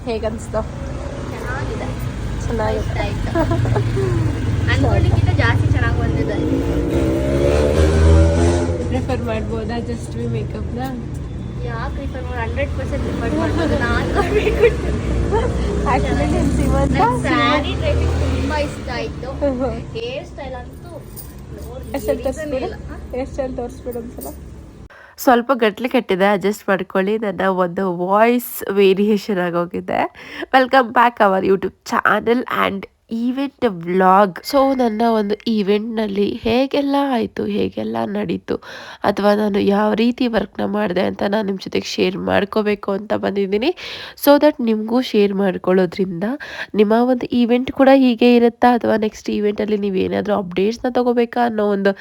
ಹೇಗನ್ಸ್ತು? ಚೆನ್ನಾಗಿದೆ. ಚೆನ್ನಾಗಿದೆ. ಅನ್ಕೊಂಡಿಕ್ಕಿಂತ ಜಾಸ್ತಿ ಚೆನ್ನಾಗಿ ಬಂದಿದೆ. ಪ್ರಿಫರ್ ಮಾಡ್ಬೋದಾ ಜಸ್ಟ್ ವಿ ಮೇಕಪ್ನ? ಯಾಕೆ ಪ್ರಿಫರ್ ಮಾಡಿ 100% ಪ್ರಿಫರ್ ಮಾಡ್ಬೋದು. ನಾನು ಆ್ಯಕ್ಚುಲಿ ನೀನು ಸ್ಯಾರಿ ಡ್ರೆಸ್ಸಿಂಗ್ ತುಂಬ ಇಷ್ಟ ಆಯಿತು. ಹೇರ್ ಸ್ಟೈಲ್ ಅಂತೂ ಎಷ್ಟೆಲ್ಲ ತೋರಿಸ್ಬಿಡು ಒಂದ್ಸಲ. ಸ್ವಲ್ಪ ಗಟ್ಲೆ ಕಟ್ಟಿದೆ, ಅಡ್ಜಸ್ಟ್ ಮಾಡ್ಕೊಳ್ಳಿ. ನನ್ನ ಒಂದು ವಾಯ್ಸ್ ವೇರಿಯೇಷನ್ ಆಗೋಗಿದೆ. Welcome back our YouTube channel and event vlog. So ನನ್ನ ಒಂದು ಈವೆಂಟ್ನಲ್ಲಿ ಹೇಗೆಲ್ಲ ಆಯಿತು, ಹೇಗೆಲ್ಲ ನಡೀತು, ಅಥವಾ ನಾನು ಯಾವ ರೀತಿ ವರ್ಕ್ನ ಮಾಡಿದೆ ಅಂತ ನಾನು ನಿಮ್ಮ ಜೊತೆಗೆ ಶೇರ್ ಮಾಡ್ಕೋಬೇಕು ಅಂತ ಬಂದಿದ್ದೀನಿ. ಸೊ ದಟ್ ನಿಮಗೂ ಶೇರ್ ಮಾಡ್ಕೊಳ್ಳೋದ್ರಿಂದ ನಿಮ್ಮ ಒಂದು ಈವೆಂಟ್ ಕೂಡ ಹೀಗೆ ಇರುತ್ತಾ, ಅಥವಾ ನೆಕ್ಸ್ಟ್ ಈವೆಂಟಲ್ಲಿ ನೀವೇನಾದರೂ ಅಪ್ಡೇಟ್ಸ್ನ ತೊಗೋಬೇಕಾ ಅನ್ನೋ ಒಂದು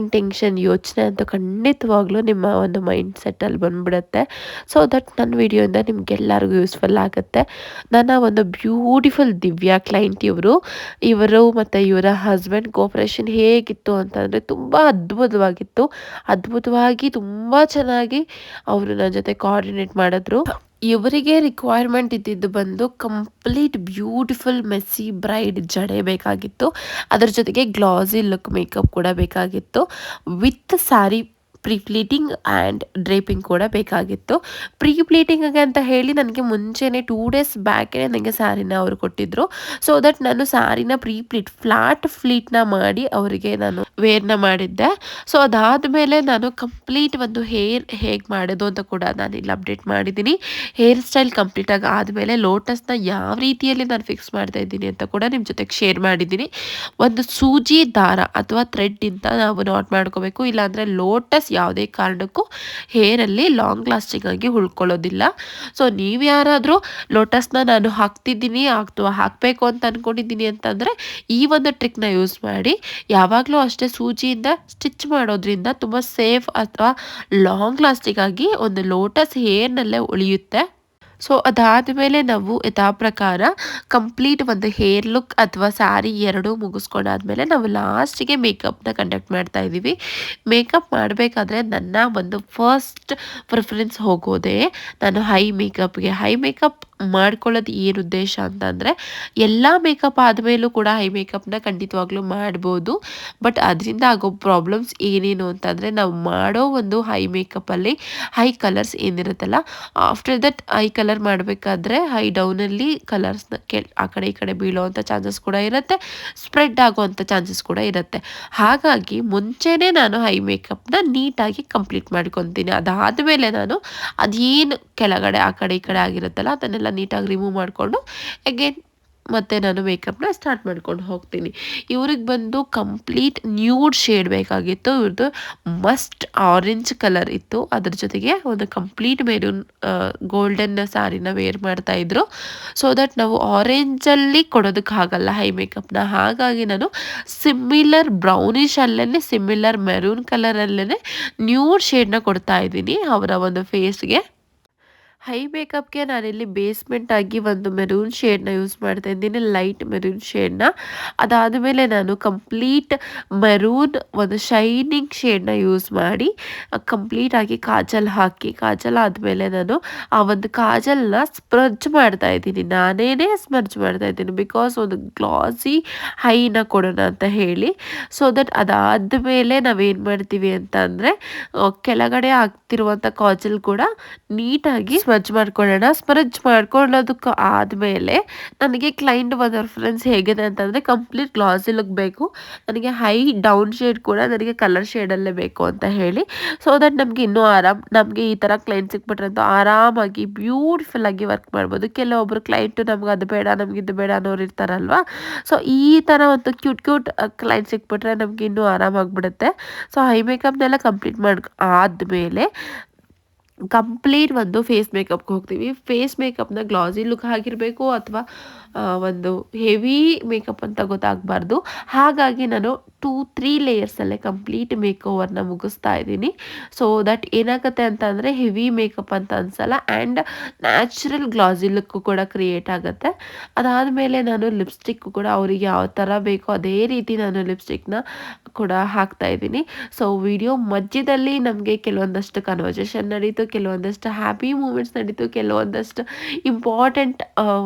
ಇಂಟೆನ್ಷನ್, ಯೋಚನೆ ಅಂತೂ ಖಂಡಿತವಾಗ್ಲೂ ನಿಮ್ಮ ಒಂದು ಮೈಂಡ್ ಸೆಟ್ಟಲ್ಲಿ ಬಂದುಬಿಡುತ್ತೆ. ಸೊ ದಟ್ ನನ್ನ ವಿಡಿಯೋಯಿಂದ ನಿಮಗೆಲ್ಲರಿಗೂ ಯೂಸ್ಫುಲ್ ಆಗುತ್ತೆ. ನನ್ನ ಒಂದು ಬ್ಯೂಟಿಫುಲ್ ದಿವ್ಯಾ ಕ್ಲೈಂಟ್ ಇವರು ಮತ್ತು ಇವರ ಹಸ್ಬೆಂಡ್ ಕೋಪರೇಷನ್ ಹೇಗಿತ್ತು ಅಂತಂದರೆ ತುಂಬ ಅದ್ಭುತವಾಗಿ ತುಂಬ ಚೆನ್ನಾಗಿ ಅವರು ನನ್ನ ಜೊತೆ ಕೋಆರ್ಡಿನೇಟ್ ಮಾಡಿದ್ರು. ಇವರಿಗೆ ರಿಕ್ವೈರ್ಮೆಂಟ್ ಇದ್ದಿದ್ದು ಬಂದು ಕಂಪ್ಲೀಟ್ ಬ್ಯೂಟಿಫುಲ್ ಮೆಸ್ಸಿ ಬ್ರೈಡ್ ಜಡೆ ಬೇಕಾಗಿತ್ತು. ಅದರ ಜೊತೆಗೆ ಗ್ಲಾಸಿ ಲುಕ್ ಮೇಕಪ್ ಕೂಡ ಬೇಕಾಗಿತ್ತು. With sari pre pleating and draping ಕೂಡ ಬೇಕಾಗಿತ್ತು. ಪ್ರೀ ಪ್ಲೀಟಿಂಗ್ಗೆ ಅಂತ ಹೇಳಿ ನನಗೆ ಮುಂಚೆನೇ 2 days ಬ್ಯಾಕೇ ನನಗೆ ಸ್ಯಾರಿನ ಅವರು ಕೊಟ್ಟಿದ್ದರು. ಸೊ ದಟ್ ನಾನು ಸ್ಯಾರಿನ ಫ್ಲಾಟ್ ಫ್ಲೀಟ್ನ ಮಾಡಿ ಅವರಿಗೆ ನಾನು ವೇರ್ನ ಮಾಡಿದ್ದೆ. ಸೊ ಅದಾದಮೇಲೆ ನಾನು ಕಂಪ್ಲೀಟ್ ಒಂದು ಹೇರ್ ಹೇಗೆ ಮಾಡೋದು ಅಂತ ಕೂಡ ನಾನು ಇಲ್ಲಿ ಅಪ್ಡೇಟ್ ಮಾಡಿದ್ದೀನಿ. ಹೇರ್ ಸ್ಟೈಲ್ ಕಂಪ್ಲೀಟಾಗಿ ಆದಮೇಲೆ ಲೋಟಸ್ನ ಯಾವ ರೀತಿಯಲ್ಲಿ ನಾನು ಫಿಕ್ಸ್ ಮಾಡ್ತಾ ಇದ್ದೀನಿ ಅಂತ ಕೂಡ ನಿಮ್ಮ ಜೊತೆಗೆ ಶೇರ್ ಮಾಡಿದ್ದೀನಿ. ಒಂದು ಸೂಜಿ ದಾರ ಅಥವಾ ಥ್ರೆಡ್ಡಿಂದ ನಾವು ನಾಟ್ ಮಾಡ್ಕೋಬೇಕು. ಇಲ್ಲಾಂದರೆ ಲೋಟಸ್ ಯಾವುದೇ ಕಾರಣಕ್ಕೂ ಹೇರಲ್ಲಿ ಲಾಂಗ್ ಲಾಸ್ಟಿಂಗ್ ಆಗಿ ಉಳ್ಕೊಳ್ಳೋದಿಲ್ಲ. ಸೊ ನೀವು ಯಾರಾದರೂ ಲೋಟಸ್ನ ನಾನು ಹಾಕ್ತಿದ್ದೀನಿ ಅಥವಾ ಹಾಕಬೇಕು ಅಂತ ಅಂದ್ಕೊಂಡಿದ್ದೀನಿ ಅಂತಂದರೆ ಈ ಒಂದು ಟ್ರಿಕ್ನ ಯೂಸ್ ಮಾಡಿ. ಯಾವಾಗಲೂ ಅಷ್ಟೇ ಸೂಜಿಯಿಂದ ಸ್ಟಿಚ್ ಮಾಡೋದ್ರಿಂದ ತುಂಬ ಸೇಫ್ ಅಥವಾ ಲಾಂಗ್ ಲಾಸ್ಟಿಂಗ್ ಆಗಿ ಒಂದು ಲೋಟಸ್ ಹೇರ್ನಲ್ಲೇ ಉಳಿಯುತ್ತೆ. ಸೊ ಅದಾದಮೇಲೆ ನಾವು ಯಥಾ ಪ್ರಕಾರ ಕಂಪ್ಲೀಟ್ ಒಂದು ಹೇರ್ ಲುಕ್ ಅಥವಾ ಸ್ಯಾರಿ ಎರಡೂ ಮುಗಿಸ್ಕೊಂಡಾದ್ಮೇಲೆ ನಾವು ಲಾಸ್ಟಿಗೆ ಮೇಕಪ್ನ ಕಂಡಕ್ಟ್ ಮಾಡ್ತಾ ಇದ್ದೀವಿ. ಮೇಕಪ್ ಮಾಡಬೇಕಾದ್ರೆ ನನ್ನ ಒಂದು ಫಸ್ಟ್ ಪ್ರಿಫರೆನ್ಸ್ ಹೋಗೋದೇ ನಾನು ಹೈ ಮೇಕಪ್ ಮಾಡ್ಕೊಳ್ಳೋದು ಏನು ಉದ್ದೇಶ ಅಂತಂದರೆ, ಎಲ್ಲ ಮೇಕಪ್ ಆದಮೇಲೂ ಕೂಡ ಹೈ ಮೇಕಪ್ನ ಖಂಡಿತವಾಗ್ಲೂ ಮಾಡ್ಬೋದು. ಬಟ್ ಅದರಿಂದ ಆಗೋ ಪ್ರಾಬ್ಲಮ್ಸ್ ಏನೇನು ಅಂತಂದರೆ, ನಾವು ಮಾಡೋ ಒಂದು ಹೈ ಮೇಕಪ್ಪಲ್ಲಿ ಹೈ ಕಲರ್ಸ್ ಏನಿರುತ್ತಲ್ಲ, ಆಫ್ಟರ್ ದಟ್ ಹೈ ಕಲರ್ ಮಾಡಬೇಕಾದ್ರೆ ಹೈ ಡೌನಲ್ಲಿ ಕಲರ್ಸ್ನ ಆ ಕಡೆ ಈ ಕಡೆ ಬೀಳೋವಂಥ ಚಾನ್ಸಸ್ ಕೂಡ ಇರುತ್ತೆ, ಸ್ಪ್ರೆಡ್ ಆಗೋವಂಥ ಚಾನ್ಸಸ್ ಕೂಡ ಇರುತ್ತೆ. ಹಾಗಾಗಿ ಮುಂಚೆನೇ ನಾನು ಹೈ ಮೇಕಪ್ನ ನೀಟಾಗಿ ಕಂಪ್ಲೀಟ್ ಮಾಡ್ಕೊತೀನಿ. ಅದಾದಮೇಲೆ ನಾನು ಅದೇನು ಕೆಳಗಡೆ ಆ ಕಡೆ ಈ ಕಡೆ ಆಗಿರುತ್ತಲ್ಲ ಅದನ್ನೆಲ್ಲ ನೀಟಾಗಿ ರಿಮೂವ್ ಮಾಡಿಕೊಂಡು ಅಗೇನ್ ಮತ್ತು ನಾನು ಮೇಕಪ್ನ ಸ್ಟಾರ್ಟ್ ಮಾಡ್ಕೊಂಡು ಹೋಗ್ತೀನಿ. ಇವ್ರಿಗೆ ಬಂದು ಕಂಪ್ಲೀಟ್ ನ್ಯೂಡ್ ಶೇಡ್ ಬೇಕಾಗಿತ್ತು. ಇವ್ರದ್ದು ಮಸ್ಟ್ ಆರೆಂಜ್ ಕಲರ್ ಇತ್ತು. ಅದ್ರ ಜೊತೆಗೆ ಒಂದು ಕಂಪ್ಲೀಟ್ ಮೆರೂನ್ ಗೋಲ್ಡನ್ ಸ್ಯಾರಿನ ವೇರ್ ಮಾಡ್ತಾಯಿದ್ರು. ಸೊ ದಟ್ ನಾವು ಆರೆಂಜಲ್ಲಿ ಕೊಡೋದಕ್ಕಾಗಲ್ಲ ಹೈ ಮೇಕಪ್ನ. ಹಾಗಾಗಿ ನಾನು ಸಿಮಿಲರ್ ಬ್ರೌನಿಶ್ ಅಲ್ಲೇ ಸಿಮಿಲರ್ ಮೆರೂನ್ ಕಲರಲ್ಲೇ ನ್ಯೂಡ್ ಶೇಡ್ನ ಕೊಡ್ತಾ ಇದ್ದೀನಿ ಅವರ ಒಂದು ಫೇಸ್ಗೆ. ಹೈ ಮೇಕಪ್ಗೆ ನಾನಿಲ್ಲಿ ಬೇಸ್ಮೆಂಟ್ ಆಗಿ ಒಂದು ಮೆರೂನ್ ಶೇಡ್ನ ಯೂಸ್ ಮಾಡ್ತಾ ಇದ್ದೀನಿ, ಲೈಟ್ ಮೆರೂನ್ ಶೇಡ್ನ. ಅದಾದಮೇಲೆ ನಾನು ಕಂಪ್ಲೀಟ್ ಮೆರೂನ್ ಒಂದು ಶೈನಿಂಗ್ ಶೇಡ್ನ ಯೂಸ್ ಮಾಡಿ ಕಂಪ್ಲೀಟಾಗಿ ಕಾಜಲ್ ಹಾಕಿ, ಕಾಜಲ್ ಆದಮೇಲೆ ನಾನು ಆ ಒಂದು ಕಾಜಲ್ನ ಸ್ಮರ್ಜ್ ಮಾಡ್ತಾ ಇದ್ದೀನಿ. ನಾನೇ ಸ್ಮರ್ಜ್ ಮಾಡ್ತಾ ಇದ್ದೀನಿ ಬಿಕಾಸ್ ಒಂದು ಗ್ಲಾಸಿ ಹೈನ ಕೊಡೋಣ ಅಂತ ಹೇಳಿ. ಸೊ ದಟ್ ಅದಾದಮೇಲೆ ನಾವೇನು ಮಾಡ್ತೀವಿ ಅಂತ ಅಂದರೆ, ಕೆಳಗಡೆ ಆಗ್ತಿರುವಂಥ ಕಾಜಲ್ ಕೂಡ ನೀಟಾಗಿ ಸ್ಮರ್ಜ್ ಮಾಡ್ಕೊಳ್ಳೋಣ. ಸ್ಮರ್ಜ್ ಮಾಡ್ಕೊಳ್ಳೋದಕ್ಕೆ ಆದಮೇಲೆ ನನಗೆ ಕ್ಲೈಂಟ್ ಒಂದು ರೆಫರೆನ್ಸ್ ಹೇಗಿದೆ ಅಂತಂದರೆ, ಕಂಪ್ಲೀಟ್ ಗ್ಲಾಸಿ ಲುಕ್ ಬೇಕು, ನನಗೆ ಹೈ ಡೌನ್ ಶೇಡ್ ಕೂಡ ನನಗೆ ಕಲರ್ ಶೇಡಲ್ಲೇ ಬೇಕು ಅಂತ ಹೇಳಿ. ಸೊ ದಟ್ ನಮಗೆ ಇನ್ನೂ ನಮಗೆ ಈ ಥರ ಕ್ಲೈಂಟ್ ಸಿಕ್ಬಿಟ್ರೆ ಅಂತೂ ಆರಾಮಾಗಿ ಬ್ಯೂಟಿಫುಲ್ಲಾಗಿ ವರ್ಕ್ ಮಾಡ್ಬೋದು. ಕೆಲವೊಬ್ಬರು ಕ್ಲೈಂಟು ನಮ್ಗೆ ಅದು ಬೇಡ ನಮಗಿದು ಬೇಡ ಅನ್ನೋರು ಇರ್ತಾರಲ್ವ. ಸೊ ಈ ಥರ ಒಂದು ಕ್ಯೂಟ್ ಕ್ಲೈಂಟ್ ಸಿಕ್ಬಿಟ್ರೆ ನಮಗೆ ಇನ್ನೂ ಆರಾಮಾಗಿಬಿಡುತ್ತೆ. ಸೊ ಹೈ ಮೇಕಪ್ನೆಲ್ಲ ಕಂಪ್ಲೀಟ್ ಆದಮೇಲೆ ಕಂಪ್ಲೀಟ್ ಒಂದು ಫೇಸ್ ಮೇಕಪ್ಗೆ ಹೋಗ್ತೀವಿ. ಫೇಸ್ ಮೇಕಪ್ನ ಗ್ಲಾಸಿ ಲುಕ್ ಆಗಿರಬೇಕು ಅಥವಾ ಒಂದು ಹೆವಿ ಮೇಕಪ್ ಅಂತ ಗೊತ್ತಾಗಬಾರ್ದು. ಹಾಗಾಗಿ ನಾನು 2-3 ಲೇಯರ್ಸಲ್ಲೇ ಕಂಪ್ಲೀಟ್ ಮೇಕ್ ಓವರ್ನ ಮುಗಿಸ್ತಾ ಇದ್ದೀನಿ. ಸೊ ದಟ್ ಏನಾಗುತ್ತೆ ಅಂತ ಅಂದರೆ ಹೆವಿ ಮೇಕಪ್ ಅಂತ ಅನಿಸಲ್ಲ ಆ್ಯಂಡ್ ನ್ಯಾಚುರಲ್ ಗ್ಲಾಸಿ ಲುಕ್ಕು ಕೂಡ ಕ್ರಿಯೇಟ್ ಆಗುತ್ತೆ. ಅದಾದಮೇಲೆ ನಾನು ಲಿಪ್ಸ್ಟಿಕ್ಕು ಕೂಡ ಅವರಿಗೆ ಯಾವ ಥರ ಬೇಕೋ ಅದೇ ರೀತಿ ನಾನು ಲಿಪ್ಸ್ಟಿಕ್ನ ಕೂಡ ಹಾಕ್ತಾ ಇದ್ದೀನಿ. ಸೊ ವಿಡಿಯೋ ಮಧ್ಯದಲ್ಲಿ ನಮಗೆ ಕೆಲವೊಂದಷ್ಟು ಕನ್ವರ್ಸೇಷನ್ ನಡೀತು, ಕೆಲವೊಂದಷ್ಟು ಹ್ಯಾಪಿ ಮೂಮೆಂಟ್ಸ್ ನಡೀತು, ಕೆಲವೊಂದಷ್ಟು ಇಂಪಾರ್ಟೆಂಟ್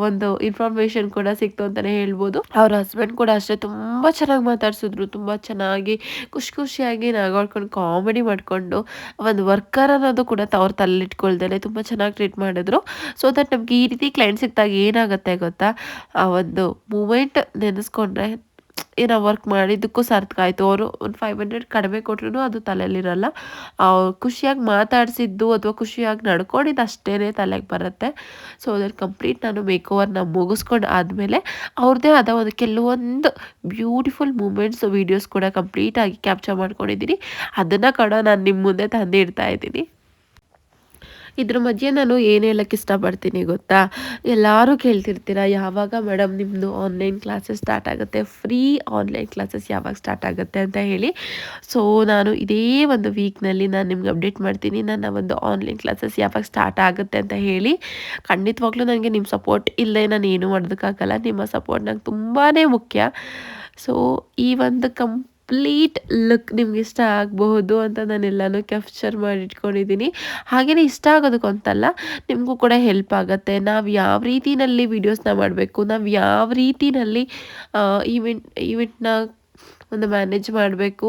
ಒಂದು ಇನ್ಫಾರ್ಮೇಷನ್ ಕೂಡ ಸಿಕ್ತು ಅಂತಲೇ ಹೇಳ್ಬೋದು. ಅವ್ರ ಹಸ್ಬೆಂಡ್ ಕೂಡ ಅಷ್ಟೇ ತುಂಬ ಚೆನ್ನಾಗಿ ಮಾತಾಡ್ಸಿದ್ರು, ತುಂಬ ಚೆನ್ನಾಗಿ ಖುಷಿಯಾಗಿ ನಗಾಡ್ಕೊಂಡು ಕಾಮಿಡಿ ಮಾಡಿಕೊಂಡು ಒಂದು ವರ್ಕರ್ ಅನ್ನೋದು ಕೂಡ ಅವ್ರ ತಲೆಲಿಟ್ಕೊಳ್ದೇನೆ ತುಂಬ ಚೆನ್ನಾಗಿ ಟ್ರೀಟ್ ಮಾಡಿದ್ರು. ಸೊ ದಟ್ ನಮ್ಗೆ ಈ ರೀತಿ ಕ್ಲೈಂಟ್ ಸಿಕ್ಕಿದಾಗ ಏನಾಗುತ್ತೆ ಗೊತ್ತಾ, ಆ ಒಂದು ಮೂಮೆಂಟ್ ನೆನೆಸ್ಕೊಂಡ್ರೆ ನಾವು ವರ್ಕ್ ಮಾಡಿದ್ದಕ್ಕೂ ಸಾರ್ಥಕ ಆಯಿತು. ಅವರು ಒಂದು 500 ಕಡಿಮೆ ಕೊಟ್ರು ಅದು ತಲೆಯಲ್ಲಿರಲ್ಲ. ಖುಷಿಯಾಗಿ ಮಾತಾಡಿಸಿದ್ದು ಅಥವಾ ಖುಷಿಯಾಗಿ ನಡ್ಕೊಂಡಿದ್ದು ಅಷ್ಟೇ ತಲೆಗೆ ಬರುತ್ತೆ. ಸೊ ಅದ್ರ ಕಂಪ್ಲೀಟ್ ನಾನು ಮೇಕ್ ಓವರ್ನ ಮುಗಿಸ್ಕೊಂಡು ಆದಮೇಲೆ ಅವ್ರದ್ದೇ ಆದ ಒಂದು ಕೆಲವೊಂದು ಬ್ಯೂಟಿಫುಲ್ ಮೂಮೆಂಟ್ಸ್ ವೀಡಿಯೋಸ್ ಕೂಡ ಕಂಪ್ಲೀಟಾಗಿ ಕ್ಯಾಪ್ಚರ್ ಮಾಡ್ಕೊಂಡಿದ್ದೀನಿ. ಅದನ್ನು ಕೂಡ ನಾನು ನಿಮ್ಮ ಮುಂದೆ ತಂದು ಇಡ್ತಾ ಇದ್ದೀನಿ. ಇದ್ರ ಮಧ್ಯೆ ನಾನು ಏನು ಹೇಳಕ್ಕೆ ಇಷ್ಟಪಡ್ತೀನಿ ಗೊತ್ತಾ, ಎಲ್ಲರೂ ಕೇಳ್ತಿರ್ತೀರ ಯಾವಾಗ ಮೇಡಮ್ ನಿಮ್ಮದು ಆನ್ಲೈನ್ ಕ್ಲಾಸಸ್ ಸ್ಟಾರ್ಟ್ ಆಗುತ್ತೆ, ಫ್ರೀ ಆನ್ಲೈನ್ ಕ್ಲಾಸಸ್ ಯಾವಾಗ ಸ್ಟಾರ್ಟ್ ಆಗುತ್ತೆ ಅಂತ ಹೇಳಿ. ಸೊ ನಾನು ಇದೇ ಒಂದು ವೀಕ್ನಲ್ಲಿ ನಾನು ನಿಮ್ಗೆ ಅಪ್ಡೇಟ್ ಮಾಡ್ತೀನಿ ನನ್ನ ಒಂದು ಆನ್ಲೈನ್ ಕ್ಲಾಸಸ್ ಯಾವಾಗ ಸ್ಟಾರ್ಟ್ ಆಗುತ್ತೆ ಅಂತ ಹೇಳಿ. ಖಂಡಿತವಾಗ್ಲೂ ನನಗೆ ನಿಮ್ಮ ಸಪೋರ್ಟ್ ಇಲ್ಲದೆ ನಾನು ಏನೂ ಮಾಡೋದಕ್ಕಾಗಲ್ಲ. ನಿಮ್ಮ ಸಪೋರ್ಟ್ ನಂಗೆ ತುಂಬಾ ಮುಖ್ಯ. ಸೊ ಈ ಒಂದು ಕಂಪ್ಲೀಟ್ ಲುಕ್ ನಿಮ್ಗೆ ಇಷ್ಟ ಆಗಬಹುದು ಅಂತ ನಾನೆಲ್ಲನೂ ಕ್ಯಾಪ್ಚರ್ ಮಾಡಿ ಇಟ್ಕೊಂಡಿದ್ದೀನಿ. ಹಾಗೆಯೇ ಇಷ್ಟ ಆಗೋದಕ್ಕೆ ಅಂತಲ್ಲ, ನಿಮಗೂ ಕೂಡ ಹೆಲ್ಪ್ ಆಗುತ್ತೆ. ನಾವು ಯಾವ ರೀತಿಯಲ್ಲಿ ವೀಡಿಯೋಸ್ನ ಮಾಡಬೇಕು, ನಾವು ಯಾವ ರೀತಿಯಲ್ಲಿ ಈವೆಂಟ್ನ ಒಂದು ಮ್ಯಾನೇಜ್ ಮಾಡಬೇಕು,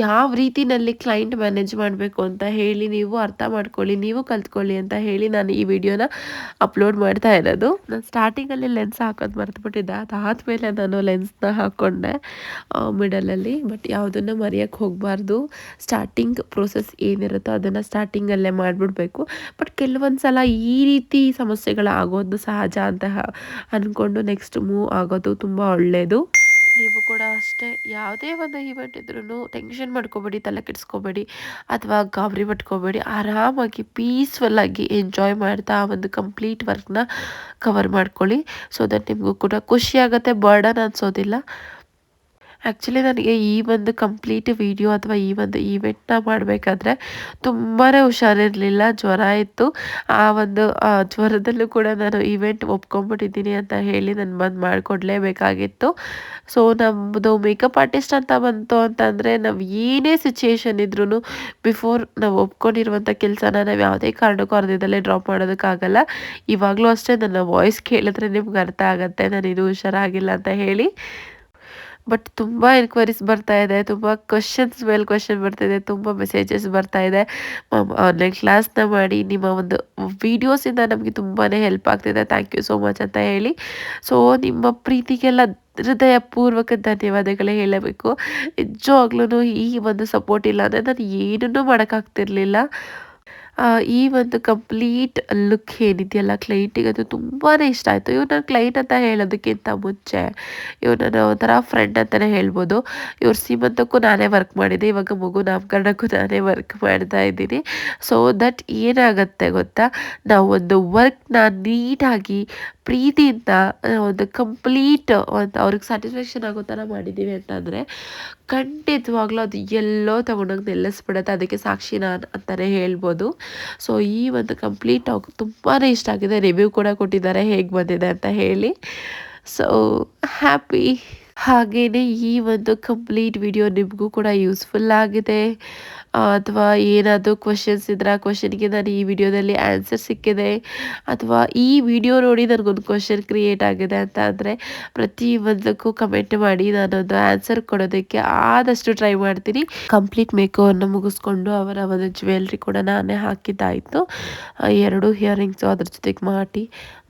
ಯಾವ ರೀತಿಯಲ್ಲಿ ಕ್ಲೈಂಟ್ ಮ್ಯಾನೇಜ್ ಮಾಡಬೇಕು ಅಂತ ಹೇಳಿ ನೀವು ಅರ್ಥ ಮಾಡ್ಕೊಳ್ಳಿ, ನೀವು ಕಲ್ತ್ಕೊಳ್ಳಿ ಅಂತ ಹೇಳಿ ನಾನು ಈ ವಿಡಿಯೋನ ಅಪ್ಲೋಡ್ ಮಾಡ್ತಾ ಇರೋದು. ನಾನು ಸ್ಟಾರ್ಟಿಂಗಲ್ಲಿ ಲೆನ್ಸ್ ಹಾಕೋದು ಮರ್ತುಬಿಟ್ಟಿದ್ದೆ. ಅದಾದಮೇಲೆ ನಾನು ಲೆನ್ಸ್ನ ಹಾಕ್ಕೊಂಡೆ ಮಿಡಲಲ್ಲಿ. ಬಟ್ ಯಾವುದನ್ನು ಮರೆಯೋಕ್ಕೆ ಹೋಗಬಾರ್ದು. ಸ್ಟಾರ್ಟಿಂಗ್ ಪ್ರೋಸೆಸ್ ಏನಿರುತ್ತೋ ಅದನ್ನು ಸ್ಟಾರ್ಟಿಂಗಲ್ಲೇ ಮಾಡಿಬಿಡ್ಬೇಕು. ಬಟ್ ಕೆಲವೊಂದು ಸಲ ಈ ರೀತಿ ಸಮಸ್ಯೆಗಳು ಆಗೋದು ಸಹಜ ಅಂತ ಅಂದ್ಕೊಂಡು ನೆಕ್ಸ್ಟ್ ಮೂವ್ ಆಗೋದು ತುಂಬ ಒಳ್ಳೆಯದು. ನೀವು ಕೂಡ ಅಷ್ಟೇ ಯಾವುದೇ ಒಂದು ಈವೆಂಟ್ ಇದ್ರೂ ಟೆನ್ಷನ್ ಮಾಡ್ಕೋಬೇಡಿ, ತಲೆ ಕೆಡಿಸ್ಕೋಬೇಡಿ ಅಥವಾ ಗಾಬರಿ ಪಟ್ಕೋಬೇಡಿ. ಆರಾಮಾಗಿ ಪೀಸ್ಫುಲ್ಲಾಗಿ ಎಂಜಾಯ್ ಮಾಡ್ತಾ ಒಂದು ಕಂಪ್ಲೀಟ್ ವರ್ಕ್ನ ಕವರ್ ಮಾಡ್ಕೊಳ್ಳಿ. ಸೊ ದಟ್ ನಿಮಗೂ ಕೂಡ ಖುಷಿ ಆಗುತ್ತೆ, ಬರ್ಡನ್ ಅನಿಸೋದಿಲ್ಲ. ಆ್ಯಕ್ಚುಲಿ ನನಗೆ ಈ ಒಂದು ಕಂಪ್ಲೀಟ್ ವಿಡಿಯೋ ಅಥವಾ ಈ ಒಂದು ಈವೆಂಟ್ನ ಮಾಡಬೇಕಾದ್ರೆ ತುಂಬಾ ಹುಷಾರಿರಲಿಲ್ಲ, ಜ್ವರ ಇತ್ತು. ಆ ಒಂದು ಜ್ವರದಲ್ಲೂ ಕೂಡ ನಾನು ಈವೆಂಟ್ ಒಪ್ಕೊಂಡ್ಬಿಟ್ಟಿದ್ದೀನಿ ಅಂತ ಹೇಳಿ ನಾನು ಬಂದು ಮಾಡಿಕೊಡ್ಲೇಬೇಕಾಗಿತ್ತು. ಸೊ ನಮ್ಮದು ಮೇಕಪ್ ಆರ್ಟಿಸ್ಟ್ ಅಂತ ಬಂತು ಅಂತಂದರೆ ನಾವು ಏನೇ ಸಿಚುಯೇಷನ್ ಇದ್ರೂ ಬಿಫೋರ್ ನಾವು ಒಪ್ಕೊಂಡಿರುವಂಥ ಕೆಲಸನ ನಾವು ಯಾವುದೇ ಕಾರಣಕ್ಕೂ ಅರ್ಧದಲ್ಲೇ ಡ್ರಾಪ್ ಮಾಡೋದಕ್ಕಾಗಲ್ಲ. ಇವಾಗಲೂ ಅಷ್ಟೇ ನನ್ನ ವಾಯ್ಸ್ ಕೇಳಿದ್ರೆ ನಿಮ್ಗೆ ಅರ್ಥ ಆಗುತ್ತೆ ನಾನು ಇನ್ನೂ ಹುಷಾರಾಗಿಲ್ಲ ಅಂತ ಹೇಳಿ. ಬಟ್ ತುಂಬ ಎನ್ಕ್ವೈರೀಸ್ ಬರ್ತಾಯಿದೆ, ತುಂಬ ಕ್ವಶನ್ಸ್ ಮೇಲೆ ಕ್ವಶನ್ ಬರ್ತಾಯಿದೆ, ತುಂಬ ಮೆಸೇಜಸ್ ಬರ್ತಾಯಿದೆ. ಆನ್ಲೈನ್ ಕ್ಲಾಸ್ನ ಮಾಡಿ ನಿಮ್ಮ ಒಂದು ವೀಡಿಯೋಸಿಂದ ನಮಗೆ ತುಂಬಾ ಹೆಲ್ಪ್ ಆಗ್ತಿದೆ, ಥ್ಯಾಂಕ್ ಯು ಸೋ ಮಚ್ ಅಂತ ಹೇಳಿ. ಸೊ ನಿಮ್ಮ ಪ್ರೀತಿಗೆಲ್ಲ ಹೃದಯಪೂರ್ವಕ ಧನ್ಯವಾದಗಳೇ ಹೇಳಬೇಕು. ನಿಜವಾಗ್ಲೂ ಈ ಒಂದು ಸಪೋರ್ಟ್ ಇಲ್ಲ ಅಂದರೆ ನಾನು ಏನನ್ನೂ ಮಾಡೋಕ್ಕಾಗ್ತಿರ್ಲಿಲ್ಲ. ಈ ಒಂದು ಕಂಪ್ಲೀಟ್ ಲುಕ್ ಏನಿದೆಯಲ್ಲ ಕ್ಲೈಂಟಿಗೆ ಅದು ತುಂಬಾ ಇಷ್ಟ ಆಯಿತು. ಇವ್ರು ನನ್ನ ಕ್ಲೈಂಟ್ ಅಂತ ಹೇಳೋದಕ್ಕಿಂತ ಮುಂಚೆ ಇವ್ರು ನನ್ನ ಒಂಥರ ಫ್ರೆಂಡ್ ಅಂತಲೇ ಹೇಳ್ಬೋದು. ಇವ್ರ ಸೀಮಂತಕ್ಕೂ ನಾನೇ ವರ್ಕ್ ಮಾಡಿದ್ದೆ, ಇವಾಗ ಮಗು ನಾಮಕರಣಕ್ಕೂ ನಾನೇ ವರ್ಕ್ ಮಾಡ್ತಾ ಇದ್ದೀನಿ. ಸೊ ದಟ್ ಏನಾಗುತ್ತೆ ಗೊತ್ತಾ, ನಾವು ಒಂದು ವರ್ಕ್ನ ನೀಟಾಗಿ ಪ್ರೀತಿಯಿಂದ ಒಂದು ಕಂಪ್ಲೀಟ್ ಒಂದು ಅವ್ರಿಗೆ ಸ್ಯಾಟಿಸ್ಫ್ಯಾಕ್ಷನ್ ಆಗೋ ಥರ ಮಾಡಿದ್ದೀವಿ ಅಂತಂದರೆ ಖಂಡಿತವಾಗ್ಲೂ ಅದು ಎಲ್ಲೋ ತೊಗೊಂಡೋಗಿ ನಿಲ್ಲಿಸ್ಬಿಡುತ್ತೆ. ಅದಕ್ಕೆ ಸಾಕ್ಷಿ ನಾನು ಅಂತಲೇ ಹೇಳ್ಬೋದು. ಸೊ ಈ ಒಂದು ಕಂಪ್ಲೀಟ್ ಅವ್ರಿಗೆ ತುಂಬಾ ಇಷ್ಟ ಆಗಿದೆ, ರಿವ್ಯೂ ಕೂಡ ಕೊಟ್ಟಿದ್ದಾರೆ ಹೇಗೆ ಬಂದಿದೆ ಅಂತ ಹೇಳಿ. So happy. ಹಾಗೆಯೇ ಈ ಒಂದು ಕಂಪ್ಲೀಟ್ ವಿಡಿಯೋ ನಿಮಗೂ ಕೂಡ ಯೂಸ್ಫುಲ್ ಆಗಿದೆ ಅಥವಾ ಏನಾದರೂ ಕ್ವಶನ್ಸ್ ಇದ್ದರೆ ಆ ಕ್ವಶನ್ಗೆ ನಾನು ಈ ವಿಡಿಯೋದಲ್ಲಿ ಆನ್ಸರ್ ಸಿಕ್ಕಿದೆ ಅಥವಾ ಈ ವಿಡಿಯೋ ನೋಡಿ ನನಗೊಂದು ಕ್ವಶನ್ ಕ್ರಿಯೇಟ್ ಆಗಿದೆ ಅಂತ ಅಂದರೆ ಪ್ರತಿಯೊಂದಕ್ಕೂ ಕಮೆಂಟ್ ಮಾಡಿ ನಾನೊಂದು ಆನ್ಸರ್ ಕೊಡೋದಕ್ಕೆ ಆದಷ್ಟು ಟ್ರೈ ಮಾಡ್ತೀನಿ. ಕಂಪ್ಲೀಟ್ ಮೇಕೋವರ್ನ ಮುಗಿಸ್ಕೊಂಡು ಅವರ ಒಂದು ಜ್ಯುವೆಲ್ರಿ ಕೂಡ ನಾನೇ ಹಾಕಿದ್ದಾಯಿತು. 2 ಇಯರಿಂಗ್ಸು ಅದ್ರ ಜೊತೆಗೆ ಮಾಡಿ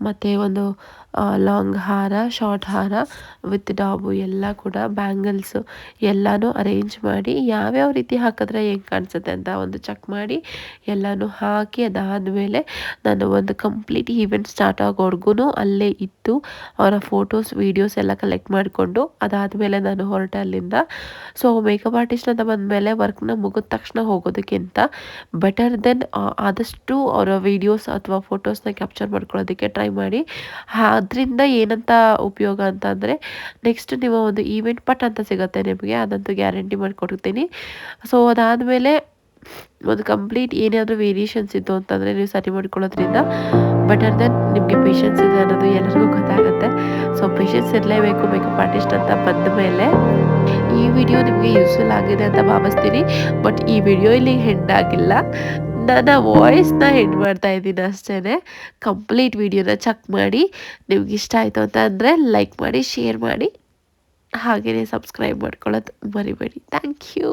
ಮತ್ತು ಒಂದು ಲಾಂಗ್ ಹಾರ, ಶಾರ್ಟ್ ಹಾರ ವಿತ್ ಡಾಬು ಎಲ್ಲ ಕೂಡ ಬ್ಯಾಂಗಲ್ಸು ಎಲ್ಲನೂ ಅರೇಂಜ್ ಮಾಡಿ ಯಾವ್ಯಾವ ರೀತಿ ಹಾಕಿದ್ರೆ ಹೆಂಗೆ ಕಾಣಿಸುತ್ತೆ ಅಂತ ಒಂದು ಚೆಕ್ ಮಾಡಿ ಎಲ್ಲನೂ ಹಾಕಿ ಅದಾದಮೇಲೆ ನಾನು ಒಂದು ಕಂಪ್ಲೀಟ್ ಈವೆಂಟ್ ಸ್ಟಾರ್ಟ್ ಆಗೋವರೆಗೂ ಅಲ್ಲೇ ಇದ್ದು ಅವರ ಫೋಟೋಸ್ ವೀಡಿಯೋಸ್ ಎಲ್ಲ ಕಲೆಕ್ಟ್ ಮಾಡಿಕೊಂಡು ಅದಾದಮೇಲೆ ನಾನು ಹೊರಟೆ ಅಲ್ಲಿಂದ. ಸೊ ಮೇಕಪ್ ಆರ್ಟಿಸ್ಟ್ ಅಂತ ಬಂದಮೇಲೆ ವರ್ಕ್ನ ಮುಗಿದ ತಕ್ಷಣ ಹೋಗೋದಕ್ಕಿಂತ ಬೆಟರ್ ದೆನ್ ಆದಷ್ಟು ಅವರ ವೀಡಿಯೋಸ್ ಅಥವಾ ಫೋಟೋಸ್ನ ಕ್ಯಾಪ್ಚರ್ ಮಾಡ್ಕೊಳ್ಳೋದಕ್ಕೆ ಟ್ರೈ ಟ್ರೈ ಮಾಡಿ. ಅದರಿಂದ ಏನಂತ ಉಪಯೋಗ ಅಂತಂದರೆ ನೆಕ್ಸ್ಟ್ ನೀವು ಒಂದು ಈವೆಂಟ್ ಪಟ್ ಅಂತ ಸಿಗುತ್ತೆ ನಿಮಗೆ, ಅದಂತೂ ಗ್ಯಾರಂಟಿ ಮಾಡಿಕೊಡ್ತೀನಿ. ಸೊ ಅದಾದಮೇಲೆ ಒಂದು ಕಂಪ್ಲೀಟ್ ಏನಾದರೂ ವೇರಿಯೇಷನ್ಸ್ ಇತ್ತು ಅಂತಂದರೆ ನೀವು ಸರಿ ಮಾಡ್ಕೊಳ್ಳೋದ್ರಿಂದ ಬೆಟರ್ ದೆನ್ ನಿಮಗೆ ಪೇಷನ್ಸ್ ಇದೆ ಅನ್ನೋದು ಎಲ್ಲರಿಗೂ ಗೊತ್ತಾಗುತ್ತೆ. ಸೊ ಪೇಷನ್ಸ್ ಇರಲೇಬೇಕು ಮೇಕಪ್ ಆರ್ಟಿಸ್ಟ್ ಅಂತ ಬಂದ ಮೇಲೆ. ಈ ವಿಡಿಯೋ ನಿಮಗೆ ಯೂಸ್ಫುಲ್ ಆಗಿದೆ ಅಂತ ಭಾವಿಸ್ತೀನಿ. ಬಟ್ ಈ ವಿಡಿಯೋ ಇಲ್ಲಿ ಹೆಣ್ಣಾಗಿಲ್ಲ, ನನ್ನ ವಾಯ್ಸ್ನ ಹೆಡ್ ಮಾಡ್ತಾ ಇದ್ದೀನಿ ಅಷ್ಟೇ. ಕಂಪ್ಲೀಟ್ ವಿಡಿಯೋನ ಚೆಕ್ ಮಾಡಿ, ನಿಮ್ಗೆ ಇಷ್ಟ ಆಯಿತು ಅಂತ ಅಂದರೆ ಲೈಕ್ ಮಾಡಿ, ಶೇರ್ ಮಾಡಿ, ಹಾಗೆಯೇ ಸಬ್ಸ್ಕ್ರೈಬ್ ಮಾಡ್ಕೊಳ್ಳೋದು ಮರಿಬೇಡಿ. Thank you.